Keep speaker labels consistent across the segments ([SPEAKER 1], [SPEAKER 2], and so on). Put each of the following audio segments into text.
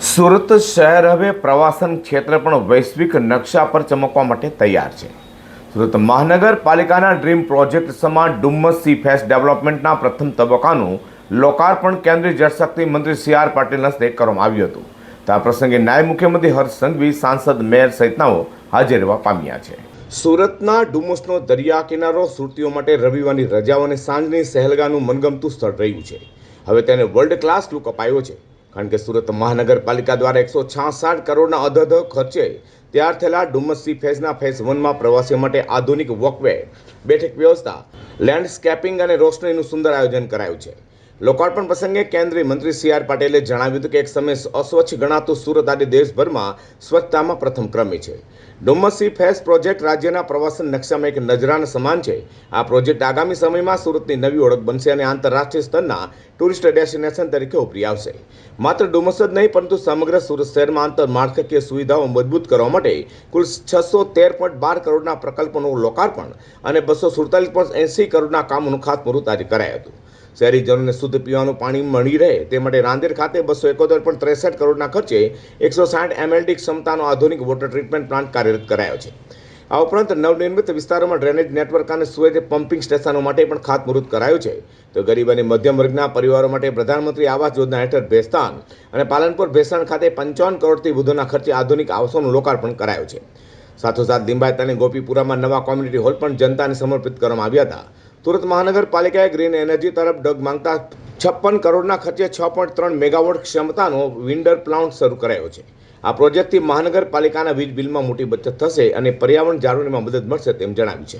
[SPEAKER 1] સુરત શહેર હવે પ્રવાસન ક્ષેત્ર પણ વૈશ્વિક નકશા પર ચમકવા માટે તૈયાર છે. સુરત મહાનગરપાલિકાના ડ્રીમ પ્રોજેક્ટ સમા ડુમ્મસ સી ફેસ્ટ ડેવલપમેન્ટના પ્રથમ તબક્કાનું લોકાર્પણ કેન્દ્રીય જળશક્તિ મંત્રી સી.આર. પાટીલના હસ્તે કરવામાં આવ્યું હતું. તો આ પ્રસંગે નાયબ મુખ્યમંત્રી હર્ષ સંઘવી, સાંસદ, મેયર સહિતનાઓ હાજર રહેવા પામ્યા છે. સુરતના ડુમ્મસનો દરિયા કિનારો સુરતીઓ માટે રવિવારની રજાઓ અને સાંજની સહેલગાનું મનગમતું સ્થળ રહ્યું છે. હવે તેને વર્લ્ડ ક્લાસ લુક અપાયો છે, કારણ કે સુરત મહાનગરપાલિકા દ્વારા 166 કરોડના અધધ ખર્ચે તૈયાર થયેલા ડુમ્મસ સી ફેઝના ફેઝ 1માં પ્રવાસીઓ માટે આધુનિક વોકવે, બેઠક વ્યવસ્થા, લેન્ડસ્કેપિંગ અને રોશનીનું સુંદર આયોજન કરાયું છે. લોકાર્પણ પ્રસંગે કેન્દ્રીય મંત્રી સી.આર. પાટીલે જણાવ્યું હતું કે એક સમયે અસ્વચ્છ ગણાતું સુરત આજે દેશભરમાં સ્વચ્છતામાં પ્રથમ ક્રમે છે. ડુમ્મસ સી ફેઝ પ્રોજેક્ટ રાજ્યના પ્રવાસન નકશામાં એક નજરાના સમાન છે. આ પ્રોજેક્ટ આગામી સમયમાં સુરતની નવી ઓળખ બનશે અને આંતરરાષ્ટ્રીય સ્તરના ટુરિસ્ટ ડેસ્ટિનેશન તરીકે ઉભરી આવશે. માત્ર ડુમ્મસ જ નહીં, પરંતુ સમગ્ર સુરત શહેરમાં આંતરમાળખાકીય સુવિધાઓ મજબૂત કરવા માટે કુલ 613.12 કરોડના પ્રકલ્પોનું લોકાર્પણ અને 247.80 કરોડના કામોનું ખાતમુહૂર્ત આજે કરાયું હતું. શહેરીજનોને શુદ્ધ પીવાનું પાણી મળી રહે તે માટે રાંદેર ખાતે 271.63 કરોડના ખર્ચે 160 MLD ક્ષમતાનો આધુનિક વોટર ટ્રીટમેન્ટ પ્લાન્ટ કાર્યરત કરાયો છે. આ ઉપરાંત નવનિર્મિત વિસ્તારોમાં ડ્રેનેજ નેટવર્ક અને સુએજ પમ્પિંગ સ્ટેશનો માટે પણ ખાતમુહૂર્ત કરાયું છે. તો ગરીબ અને મધ્યમ વર્ગના પરિવારો માટે પ્રધાનમંત્રી આવાસ યોજના હેઠળ ભેસ્તાન અને પાલનપુર ભેસાણ ખાતે 55 કરોડથી વધુના ખર્ચે આધુનિક આવાસોનું લોકાર્પણ કરાયું છે. સાથોસાથ લિંબાયત અને ગોપીપુરામાં નવા કોમ્યુનિટી હોલ પણ જનતાને સમર્પિત કરવામાં આવ્યા હતા. સુરત મહાનગરપાલિકાએ ગ્રીન એનર્જી તરફ ડગ માંગતા 56 કરોડના ખર્ચે 6.3 મેગાવોટ ક્ષમતાનો વિન્ડર પ્લાન્ટ શરૂ કરાયો છે. આ પ્રોજેક્ટથી મહાનગરપાલિકાના વીજ બિલમાં મોટી બચત થશે અને પર્યાવરણ જાળવણીમાં મદદ મળશે તેમ જણાવ્યું છે.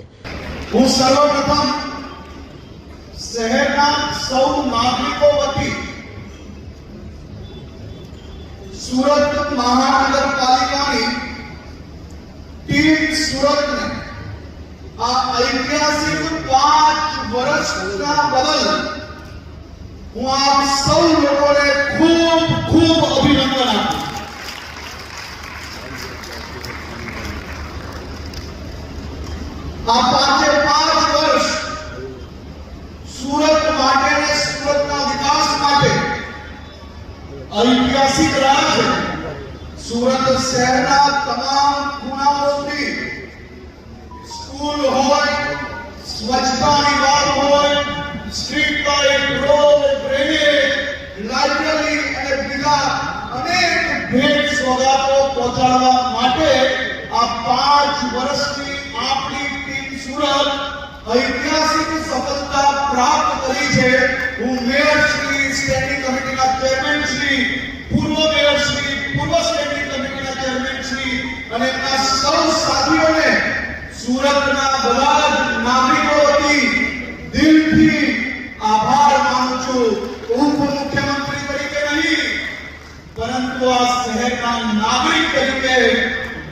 [SPEAKER 2] હું સર્વપ્રથમ શહેરના સૌ નાગરિકો વતી સુરત મહાનગરપાલિકાની ટીમ સુરતને આ ઐતિહાસિક 5 વર્ષના બદલ હું આપ સૌ લોકોને ખૂબ ખૂબ અભિનંદન આપું. આ 5 વર્ષ સુરત માટે અને સુરતના વિકાસ માટે ઐતિહાસિક રહ્યા છે. સુરત શહેરના તમામ ખૂણાઓ સુધી સ્કૂલ હોય, સ્વચ્છતાની વાત હોય, street light, road, drainage, library અને બીજા અનેક ભેટ સોગાદો પહોંચાડવા માટે આ 5 વર્ષની આપણી ટીમ સુરત ઐતિહાસિક સફળતા પ્રાપ્ત કરી છે. હું મેયર શ્રી, સ્ટેન્ડિંગ કમિટીના ચેરમેન શ્રી, પૂર્વ મેયર શ્રી, પૂર્વ સ્ટેન્ડિંગ કમિટીના ચેરમેન શ્રી અને આ સૌ સાથીઓને સુરતના બધા જ નાગરિકો વતી દિલથી આભાર માનું છું. ઉપમુખ્યમંત્રી તરીકે નહીં, પરંતુ આ શહેરના નાગરિક તરીકે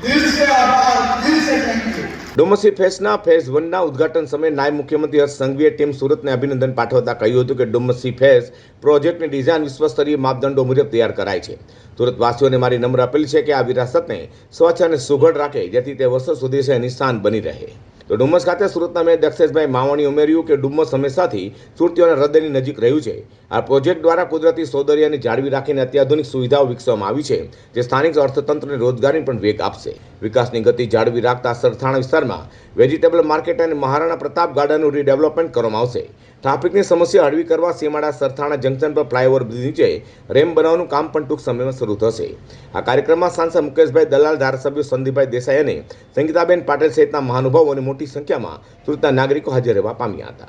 [SPEAKER 2] દિલ સે આભાર, દિલ સે થેન્ક યુ.
[SPEAKER 1] ડુમ્મસ સી ફેસ્ટના ફેઝ 1ના ઉદ્ઘાટન સમયે નાયબ મુખ્યમંત્રી હર્ષ સંઘવીએ ટીમ સુરતને અભિનંદન પાઠવતા કહ્યું હતું કે ડુમ્મસ સી ફેઝ પ્રોજેક્ટની ડિઝાઇન વિશ્વસ્તરીય માપદંડો મુજબ તૈયાર કરાય છે. સુરતવાસીઓને મારી નમ્ર અપીલ છે કે આ વિરાસતને સ્વચ્છ અને સુઘડ રાખે, જેથી તે વર્ષો સુધી છે નિશાન બની રહે. તો ડુમ્મસ ખાતે સુરતના મેયર દક્ષેશભાઈ માવાણીએ ઉમેર્યું કે ડુમ્મસ હંમેશાથી સુરતીઓના હૃદયની નજીક રહ્યું છે. આ પ્રોજેક્ટ દ્વારા કુદરતી સૌંદર્યને જાળવી રાખીને અત્યાધુનિક સુવિધાઓ વિકસાવવામાં આવી છે, જે સ્થાનિક અર્થતંત્રને રોજગારી પણ વેગ આપશે. વિકાસની ગતિ જાળવી રાખતા સરથાણા વિસ્તારમાં વેજીટેબલ માર્કેટ અને મહારાણા પ્રતાપ ગાર્ડનનું રીડેવલપમેન્ટ કરવામાં આવશે. ટ્રાફિકની સમસ્યા હળવી કરવા સીમાડા સરથાણા જંકશન પર ફ્લાયઓવર બ્રિજ નીચે રેમ બનાવવાનું કામ પણ ટૂંક સમયમાં શરૂ થશે. આ કાર્યક્રમમાં સાંસદ મુકેશભાઈ દલાલ, ધારાસભ્યો સંદીપભાઈ દેસાઈ અને સંગીતાબેન પાટીલ સહિતના મહાનુભાવો અને મોટી સંખ્યામાં સુરતના નાગરિકો હાજર રહેવા પામ્યા હતા.